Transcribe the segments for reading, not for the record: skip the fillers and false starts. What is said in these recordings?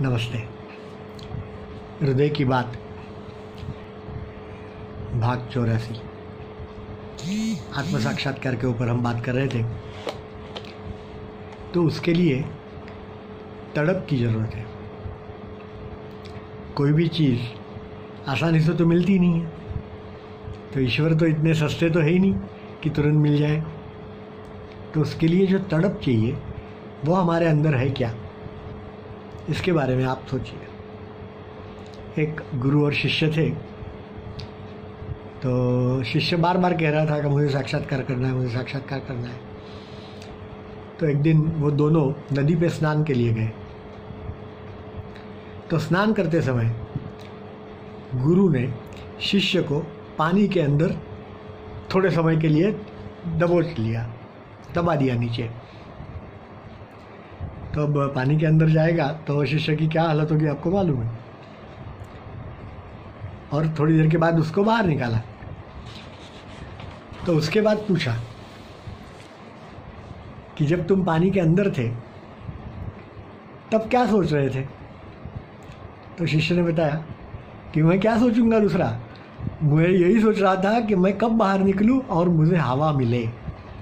नमस्ते। हृदय की बात भाग 84 आत्म साक्षात्कार के ऊपर हम बात कर रहे थे। तो उसके लिए तड़प की ज़रूरत है। कोई भी चीज़ आसानी से तो मिलती नहीं है, तो ईश्वर तो इतने सस्ते तो है ही नहीं कि तुरंत मिल जाए। तो उसके लिए जो तड़प चाहिए वो हमारे अंदर है क्या, इसके बारे में आप सोचिए। एक गुरु और शिष्य थे। तो शिष्य बार बार कह रहा था कि मुझे साक्षात्कार करना है, मुझे साक्षात्कार करना है। तो एक दिन वो दोनों नदी पे स्नान के लिए गए। तो स्नान करते समय गुरु ने शिष्य को पानी के अंदर थोड़े समय के लिए दबोच लिया, दबा दिया नीचे। तो अब पानी के अंदर जाएगा तो शिष्य की क्या हालत होगी आपको मालूम है। और थोड़ी देर के बाद उसको बाहर निकाला। तो उसके बाद पूछा कि जब तुम पानी के अंदर थे तब क्या सोच रहे थे। तो शिष्य ने बताया कि मैं क्या सोचूंगा दूसरा, मैं यही सोच रहा था कि मैं कब बाहर निकलूं और मुझे हवा मिले।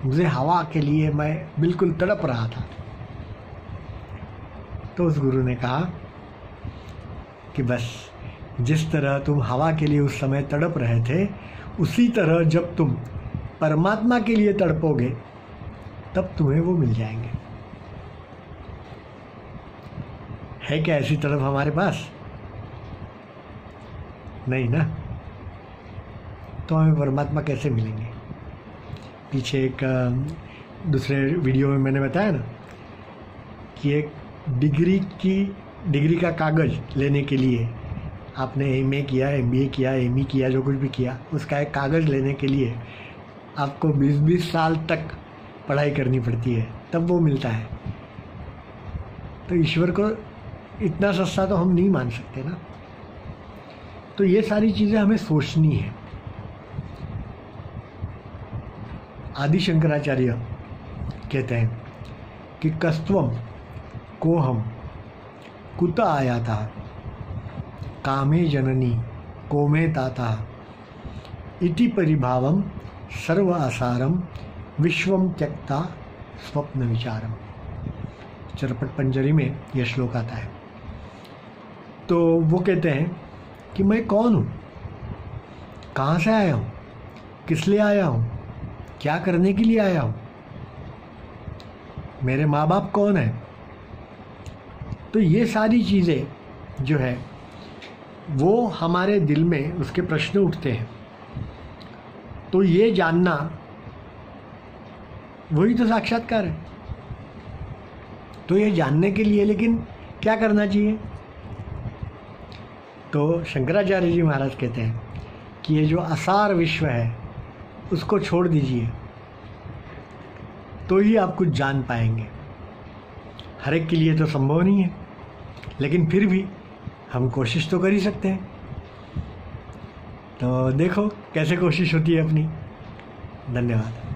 मुझे हवा के लिए मैं बिल्कुल तड़प रहा था। तो उस गुरु ने कहा कि बस जिस तरह तुम हवा के लिए उस समय तड़प रहे थे, उसी तरह जब तुम परमात्मा के लिए तड़पोगे तब तुम्हें वो मिल जाएंगे। है क्या ऐसी तड़प हमारे पास? नहीं ना। तो हमें परमात्मा कैसे मिलेंगे? पीछे एक दूसरे वीडियो में मैंने बताया ना कि एक डिग्री का कागज़ लेने के लिए आपने MA किया, MBA किया, ME किया, जो कुछ भी किया, उसका एक कागज़ लेने के लिए आपको 20-20 साल तक पढ़ाई करनी पड़ती है, तब वो मिलता है। तो ईश्वर को इतना सस्ता तो हम नहीं मान सकते ना। तो ये सारी चीज़ें हमें सोचनी है। आदि शंकराचार्य कहते हैं कि कस्त्वम कोहम कुत आयाता कामे जननी कोमे ताता इति परिभावम सर्व आसारम विश्वम त्यक्ता स्वप्न विचारम। चरपट पंजरी में यह श्लोक आता है। तो वो कहते हैं कि मैं कौन हूँ, कहाँ से आया हूँ, किस लिए आया हूँ, क्या करने के लिए आया हूँ, मेरे माँ बाप कौन है। तो ये सारी चीज़ें जो है वो हमारे दिल में उसके प्रश्न उठते हैं। तो ये जानना वही तो साक्षात्कार है। तो ये जानने के लिए लेकिन क्या करना चाहिए? तो शंकराचार्य जी महाराज कहते हैं कि ये जो असार विश्व है उसको छोड़ दीजिए, तो ही आप कुछ जान पाएंगे। हर एक के लिए तो संभव नहीं है, लेकिन फिर भी हम कोशिश तो कर ही सकते हैं। तो देखो कैसे कोशिश होती है अपनी। धन्यवाद।